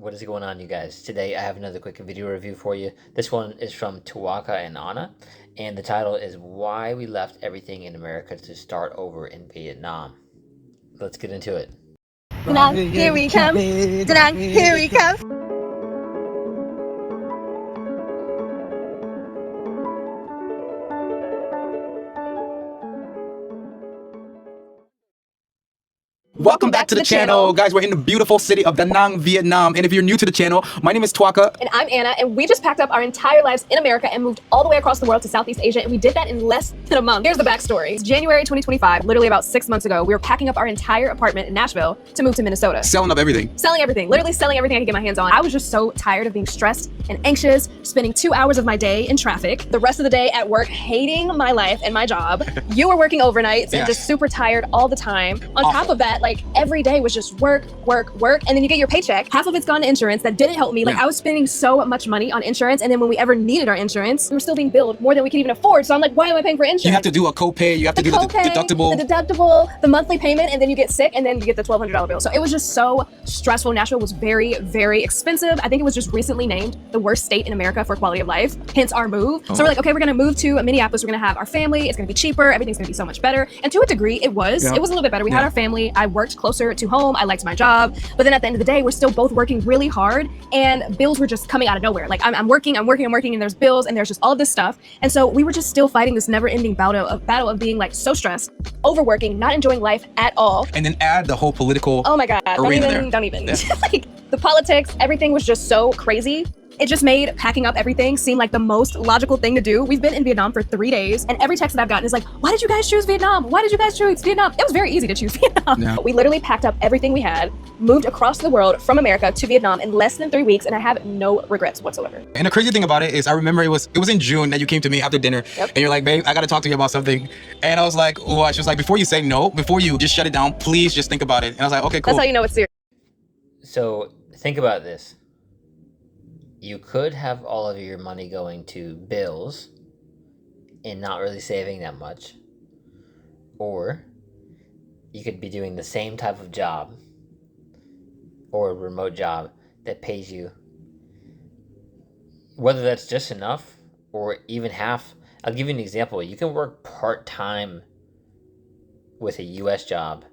What is going on, you guys? Today I have another quick video review for you. This one is from Tawaka and Anna, and the title is Why We Left Everything in America to Start Over in Vietnam. Let's get into it. Here we come. Here we come. Welcome back to the channel. Guys, we're in the beautiful city of Da Nang, Vietnam. And if you're new to the channel, my name is Twaka. And I'm Anna, and we just packed up our entire lives in America and moved all the way across the world to Southeast Asia, and we did that in less than a month. Here's the backstory. It's January 2025, literally about 6 months ago, we were packing up our entire apartment in Nashville to move to Minnesota. Selling up everything. Selling everything. Literally selling everything I could get my hands on. I was just so tired of being stressed and anxious, spending 2 hours of my day in traffic, the rest of the day at work, hating my life and my job. You were working overnights and just super tired all the time. On top of that, like every day was just work, and then you get your paycheck. Half of it's gone to insurance. That didn't help me. Like I was spending so much money on insurance, and then when we ever needed our insurance, we were still being billed more than we could even afford. So I'm like, why am I paying for insurance? You have to do a copay. You have to do the deductible, the monthly payment, and then you get sick, and then you get the $1,200 bill. So it was just so stressful. Nashville was very, very expensive. I think it was just recently named the worst state in America for quality of life, hence our move. So we're like, okay, we're gonna move to Minneapolis. We're gonna have our family. It's gonna be cheaper. Everything's gonna be so much better. And to a degree, it was. It was a little bit better. We had our family. I worked closer to home. I liked my job. But then at the end of the day, we're still both working really hard, and bills were just coming out of nowhere. Like I'm working, and there's bills, and there's just all of this stuff. And so we were just still fighting this never-ending battle of being like so stressed, overworking, not enjoying life at all. And then add the whole political Oh my God, don't even. Yeah. Like the politics, everything was just so crazy. It just made packing up everything seem like the most logical thing to do. We've been in Vietnam for 3 days, and every text that I've gotten is like, why did you guys choose Vietnam? Why did you guys choose Vietnam? It was very easy to choose Vietnam. Yeah. We literally packed up everything we had, moved across the world from America to Vietnam in less than 3 weeks, and I have no regrets whatsoever. And the crazy thing about it is I remember it was in June that you came to me after dinner, and you're like, babe, I gotta talk to you about something. And I was like, what? She was like, before you say no, before you just shut it down, please just think about it. And I was like, okay, cool. That's how you know it's serious. So think about this. You could have all of your money going to bills and not really saving that much. Or you could be doing the same type of job or a remote job that pays you, whether that's just enough or even half. I'll give you an example. You can work part-time with a US job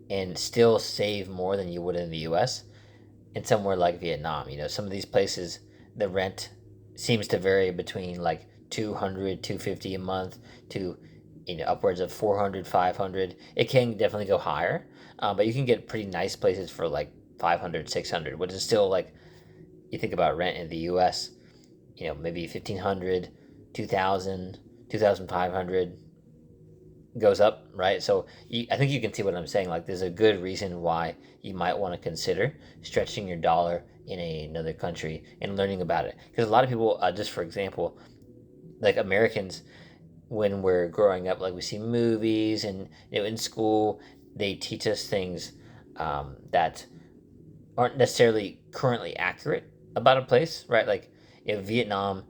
and still save more than you would in the US. In somewhere like Vietnam, some of these places, the rent seems to vary between like 200, 250 a month to, upwards of 400, 500. It can definitely go higher, but you can get pretty nice places for like 500, 600, which is still like, you think about rent in the US, maybe 1,500, 2,000, 2,500 goes up, right? So I think you can see what I'm saying. Like, there's a good reason why you might want to consider stretching your dollar in another country and learning about it. Because a lot of people, just for example, like Americans, when we're growing up, like we see movies and in school, they teach us things that aren't necessarily currently accurate about a place, right? Like Vietnam,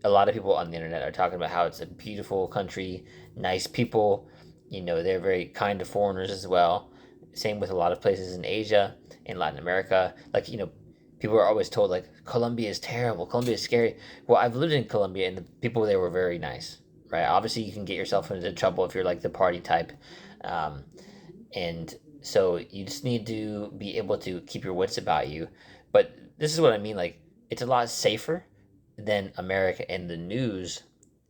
a lot of people on the internet are talking about how it's a beautiful country, nice people, they're very kind to foreigners as well. Same with a lot of places in Asia, in Latin America. Like, people are always told like Colombia is terrible, Colombia is scary. Well, I've lived in Colombia and the people there were very nice, right? Obviously you can get yourself into trouble if you're like the party type. And so you just need to be able to keep your wits about you. But this is what I mean, like it's a lot safer than America and the news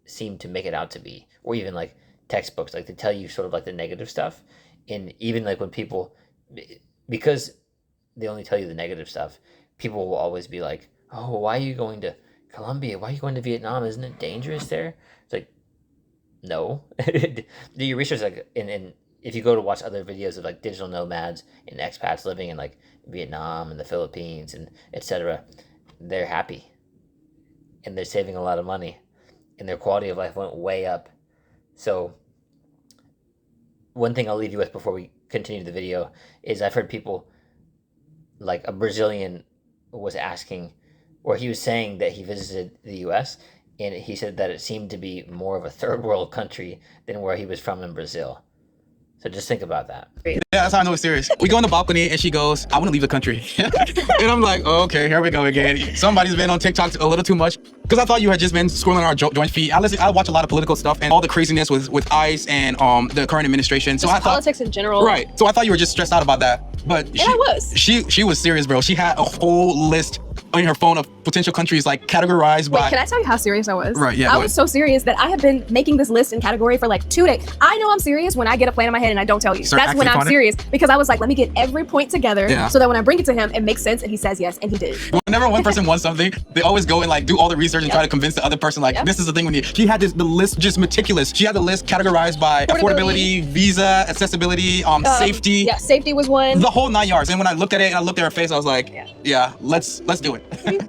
seem to make it out to be, or even like textbooks, like they tell you sort of like the negative stuff. And even like when people, because they only tell you the negative stuff, people will always be like, oh, why are you going to Colombia? Why are you going to Vietnam? Isn't it dangerous there? It's like, no. Do your research, like, and if you go to watch other videos of like digital nomads and expats living in like Vietnam and the Philippines and etc., they're happy. And they're saving a lot of money, and their quality of life went way up. So one thing I'll leave you with before we continue the video is I've heard people, like a Brazilian was asking, or he was saying that he visited the US, and he said that it seemed to be more of a third world country than where he was from in Brazil. So just think about that. Yeah, that's how I know it's serious. We go on the balcony and she goes, I want to leave the country. And I'm like, oh, okay, here we go again. Somebody's been on TikTok a little too much. Because I thought you had just been scrolling our joint feed. I watch a lot of political stuff and all the craziness with ICE and the current administration. So just politics in general. Right. So I thought you were just stressed out about that. But she was serious, bro. She had a whole list on her phone of potential countries like categorized by. Wait, can I tell you how serious I was? Right, yeah. I was so serious that I have been making this list and category for like 2 days. I know I'm serious when I get a plan in my head and I don't tell you. That's when I'm serious because I was like, let me get every point together so that when I bring it to him, it makes sense and he says yes, and he did. Whenever one person wants something, they always go and like do all the research and try to convince the other person like this is the thing we need. She had the list just meticulous. She had the list categorized by affordability, visa, accessibility, safety. Yeah, safety was one. The whole 9 yards. And when I looked at it and I looked at her face, I was like, yeah, let's do it.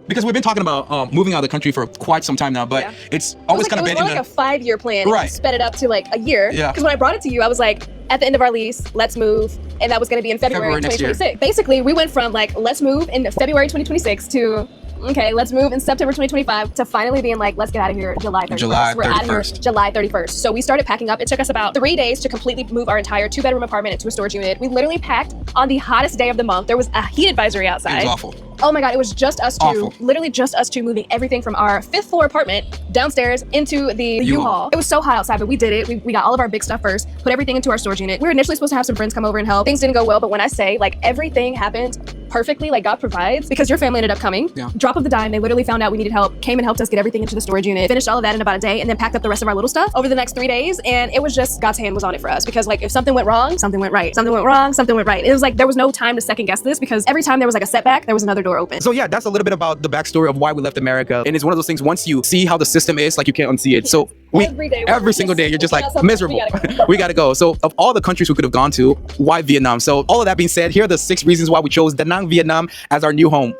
Because we've been talking about moving out of the country for quite some time now, but it's always kind of been in like a 5-year plan. Right. Sped it up to like a year. Yeah. Because when I brought it to you, I was like, at the end of our lease, let's move. And that was going to be in February 2026. Basically, we went from like, let's move in February 2026 to, okay, let's move in September 2025 to finally being like, let's get out of here July 31st. We're out of here July 31st. So we started packing up. It took us about 3 days to completely move our entire 2-bedroom apartment into a storage unit. We literally packed on the hottest day of the month. There was a heat advisory outside. It was awful. Oh my God, it was just us two, literally just us two moving everything from our 5th floor apartment downstairs into the U-Haul. It was so hot outside, but we did it. We got all of our big stuff first, put everything into our storage unit. We were initially supposed to have some friends come over and help. Things didn't go well, but when I say like everything happened perfectly, like God provides, because your family ended up coming. Yeah. Drop of the dime, they literally found out we needed help, came and helped us get everything into the storage unit, finished all of that in about a day, and then packed up the rest of our little stuff over the next 3 days. And it was just God's hand was on it for us because like if something went wrong, something went right. Something went wrong, something went right. It was like there was no time to second guess this because every time there was like a setback, there was another door open. So yeah, that's a little bit about the backstory of why we left America. And it's one of those things, once you see how the system is, like you can't unsee it. So every single day, you're just like miserable. We gotta go. So of all the countries we could have gone to, why Vietnam? So all of that being said, here are the 6 reasons why we chose Da Nang, Vietnam as our new home.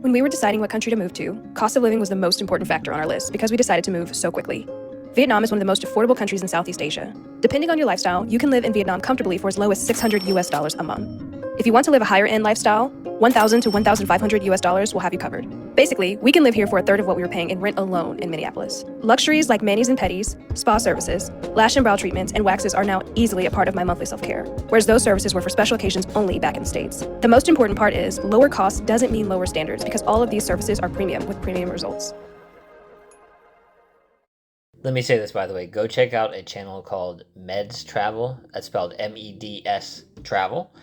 When we were deciding what country to move to, cost of living was the most important factor on our list because we decided to move so quickly. Vietnam is one of the most affordable countries in Southeast Asia. Depending on your lifestyle, you can live in Vietnam comfortably for as low as $600 a month. If you want to live a higher end lifestyle, $1,000 to $1,500 will have you covered. Basically, we can live here for a third of what we were paying in rent alone in Minneapolis. Luxuries like manis and pedis, spa services, lash and brow treatments, and waxes are now easily a part of my monthly self-care, whereas those services were for special occasions only back in the States. The most important part is lower costs doesn't mean lower standards because all of these services are premium with premium results. Let me say this, by the way. Go check out a channel called Meds Travel. That's spelled MEDS Travel.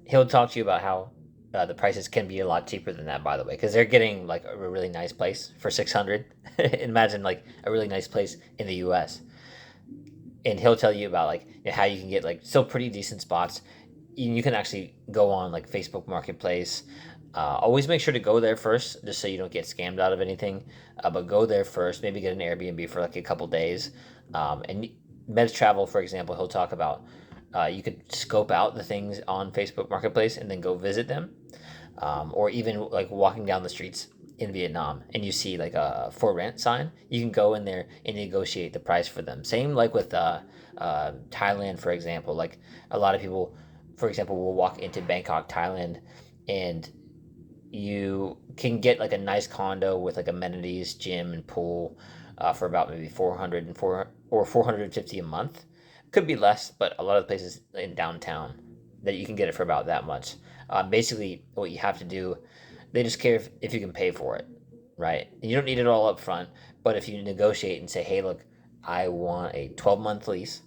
He'll talk to you about how the prices can be a lot cheaper than that, by the way, because they're getting like a really nice place for $600. Imagine like a really nice place in the U.S. And he'll tell you about like how you can get like still pretty decent spots. You can actually go on like Facebook Marketplace. Always make sure to go there first, just so you don't get scammed out of anything. But go there first. Maybe get an Airbnb for like a couple days. And Meds Travel, for example, he'll talk about. You could scope out the things on Facebook Marketplace and then go visit them. Or even like walking down the streets in Vietnam and you see like a for rent sign, you can go in there and negotiate the price for them. Same like with Thailand, for example. Like a lot of people, for example, will walk into Bangkok, Thailand, and you can get like a nice condo with like amenities, gym and pool for about maybe $400 or $450 a month. Could be less, but a lot of the places in downtown that you can get it for about that much. Basically, what you have to do, they just care if you can pay for it, right? And you don't need it all up front, but if you negotiate and say, hey, look, I want a 12-month lease,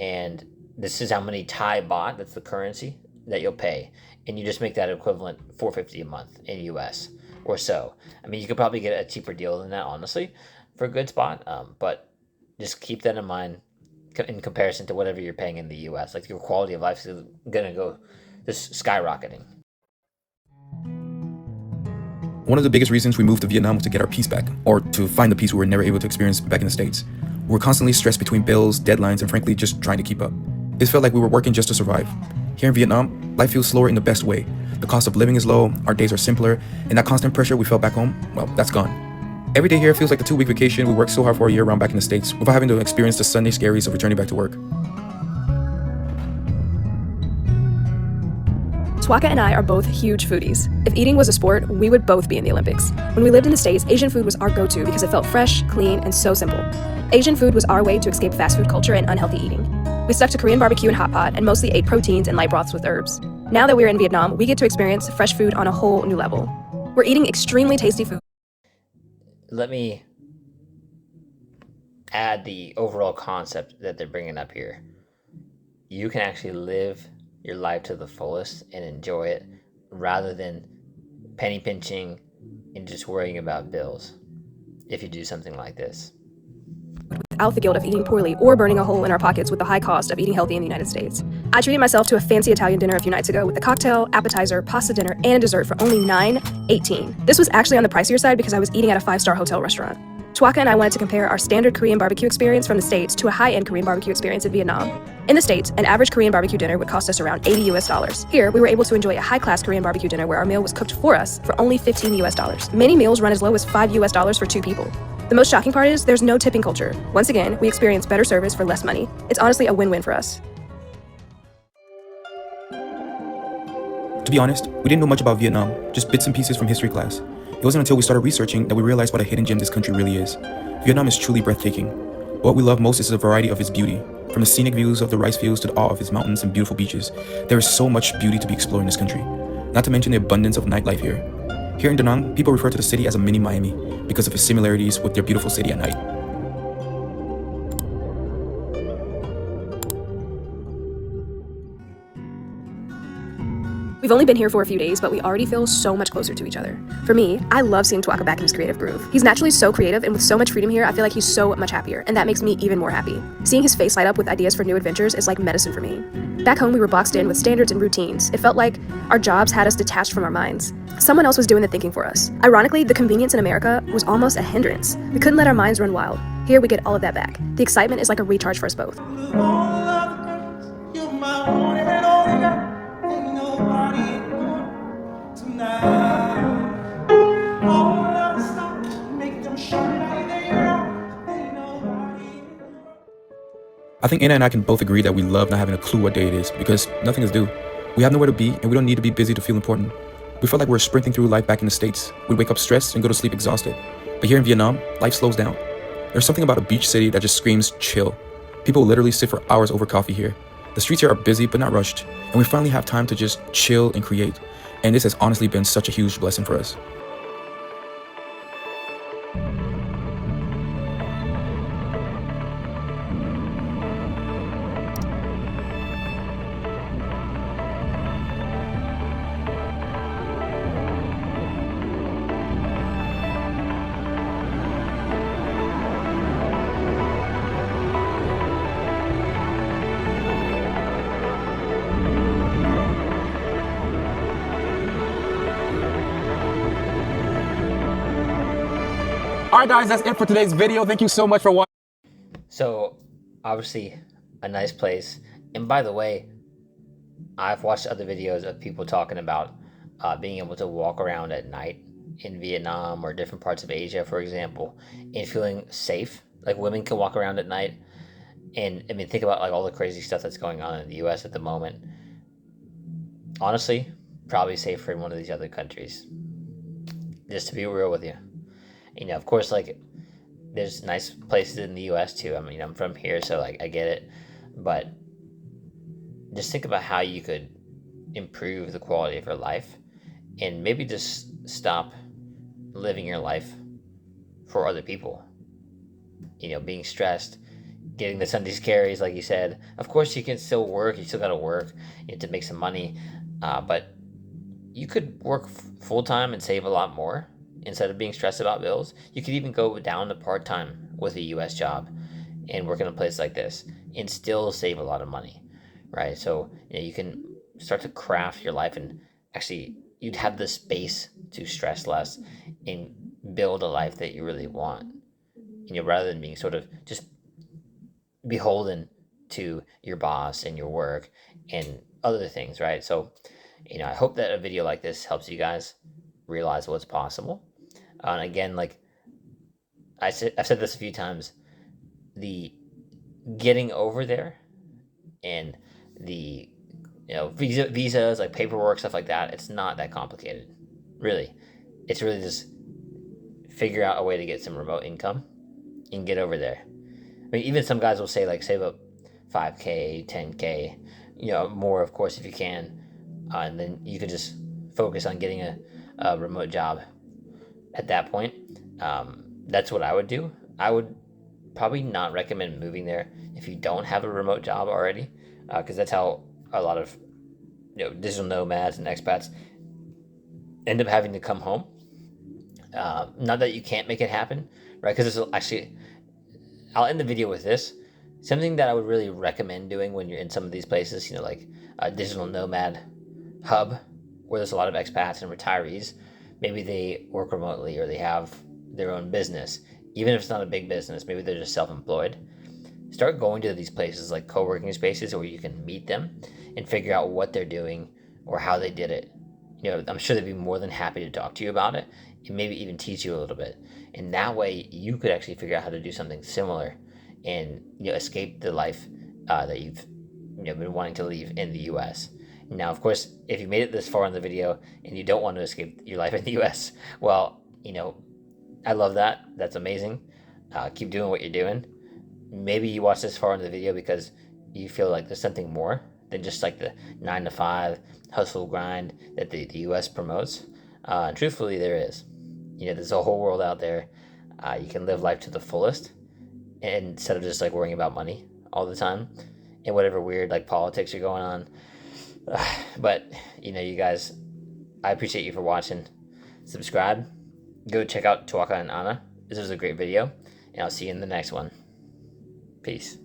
and this is how many Thai baht, that's the currency, that you'll pay, and you just make that equivalent $450 a month in US or so. I mean, you could probably get a cheaper deal than that, honestly, for a good spot, but just keep that in mind in comparison to whatever you're paying in the US. Like your quality of life is gonna go just skyrocketing. One of the biggest reasons we moved to Vietnam was to get our peace back, or to find the peace we were never able to experience back in the States. We were constantly stressed between bills, deadlines, and frankly, just trying to keep up. It felt like we were working just to survive. Here in Vietnam, life feels slower in the best way. The cost of living is low, our days are simpler, and that constant pressure we felt back home, well, that's gone. Every day here feels like the 2-week vacation we worked so hard for a year round back in the States, without having to experience the Sunday scaries of returning back to work. Swaka and I are both huge foodies. If eating was a sport, we would both be in the Olympics. When we lived in the States, Asian food was our go-to because it felt fresh, clean, and so simple. Asian food was our way to escape fast food culture and unhealthy eating. We stuck to Korean barbecue and hot pot and mostly ate proteins and light broths with herbs. Now that we're in Vietnam, we get to experience fresh food on a whole new level. We're eating extremely tasty food. Let me add the overall concept that they're bringing up here. You can actually live your life to the fullest and enjoy it rather than penny pinching and just worrying about bills if you do something like this. Without the guilt of eating poorly or burning a hole in our pockets with the high cost of eating healthy in the United States. I treated myself to a fancy Italian dinner a few nights ago with a cocktail, appetizer, pasta dinner, and dessert for only $9.18. This was actually on the pricier side because I was eating at a 5-star hotel restaurant. Twaka and I wanted to compare our standard Korean barbecue experience from the States to a high-end Korean barbecue experience in Vietnam. In the States, an average Korean barbecue dinner would cost us around $80. Here, we were able to enjoy a high-class Korean barbecue dinner where our meal was cooked for us for only $15. Many meals run as low as $5 for 2 people. The most shocking part is there's no tipping culture. Once again, we experience better service for less money. It's honestly a win-win for us. To be honest, we didn't know much about Vietnam, just bits and pieces from history class. It wasn't until we started researching that we realized what a hidden gem this country really is. Vietnam is truly breathtaking. What we love most is the variety of its beauty. From the scenic views of the rice fields to the awe of its mountains and beautiful beaches, there is so much beauty to be explored in this country. Not to mention the abundance of nightlife here. Here in Da Nang, people refer to the city as a mini Miami because of its similarities with their beautiful city at night. We've only been here for a few days, but we already feel so much closer to each other. For me, I love seeing Twaka back in his creative groove. He's naturally so creative, and with so much freedom here, I feel like he's so much happier, and that makes me even more happy. Seeing his face light up with ideas for new adventures is like medicine for me. Back home, we were boxed in with standards and routines. It felt like our jobs had us detached from our minds. Someone else was doing the thinking for us. Ironically, the convenience in America was almost a hindrance. We couldn't let our minds run wild. Here, we get all of that back. The excitement is like a recharge for us both. I think Anna and I can both agree that we love not having a clue what day it is because nothing is due. We have nowhere to be and we don't need to be busy to feel important. We felt like we were sprinting through life back in the States. We'd wake up stressed and go to sleep exhausted. But here in Vietnam, life slows down. There's something about a beach city that just screams chill. People literally sit for hours over coffee here. The streets here are busy but not rushed, and we finally have time to just chill and create. And this has honestly been such a huge blessing for us. Alright guys, that's it for today's video. Thank you so much for watching. So, obviously, a nice place. And by the way, I've watched other videos of people talking about being able to walk around at night in Vietnam or different parts of Asia, for example, and feeling safe. Like women can walk around at night. And I mean, think about like all the crazy stuff that's going on in the US at the moment. Honestly, probably safer in one of these other countries. Just to be real with you. You know, of course, like, there's nice places in the U.S. too. I mean, I'm from here, so, like, I get it. But just think about how you could improve the quality of your life and maybe just stop living your life for other people. You know, being stressed, getting the Sundays carries, like you said. Of course, you can still work. You still got to work, you have to make some money. But you could work full-time and save a lot more. Instead of being stressed about bills, you could even go down to part-time with a U.S. job and work in a place like this and still save a lot of money, right? So you know, you can start to craft your life and actually you'd have the space to stress less and build a life that you really want, you know, rather than being sort of just beholden to your boss and your work and other things, right? So, you know, I hope that a video like this helps you guys realize what's possible. And again, like I've said this a few times, the getting over there and the visas, like paperwork, stuff like that. It's not that complicated, really. It's really just figure out a way to get some remote income and get over there. I mean, even some guys will say like save up 5K, 10K, more, of course, if you can, and then you could just focus on getting a remote job at that point. That's what I would do. I would probably not recommend moving there if you don't have a remote job already, because that's how a lot of digital nomads and expats end up having to come home. Not that you can't make it happen, right? Because this will actually, I'll end the video with this. Something that I would really recommend doing when you're in some of these places, like a digital nomad hub where there's a lot of expats and retirees. Maybe they work remotely or they have their own business. Even if it's not a big business, maybe they're just self-employed. Start going to these places like co-working spaces where you can meet them and figure out what they're doing or how they did it. I'm sure they'd be more than happy to talk to you about it and maybe even teach you a little bit. And that way you could actually figure out how to do something similar and escape the life that you've been wanting to leave in the U.S. Now, of course, if you made it this far in the video and you don't want to escape your life in the U.S., well, I love that. That's amazing. Keep doing what you're doing. Maybe you watch this far into the video because you feel like there's something more than just like the 9 to 5 hustle grind that the U.S. promotes. Truthfully, there is. There's a whole world out there. You can live life to the fullest instead of just like worrying about money all the time and whatever weird like politics are going on. But you guys, I appreciate you for watching. Subscribe. Go check out Tuaka and Anna. This was a great video, and I'll see you in the next one. Peace.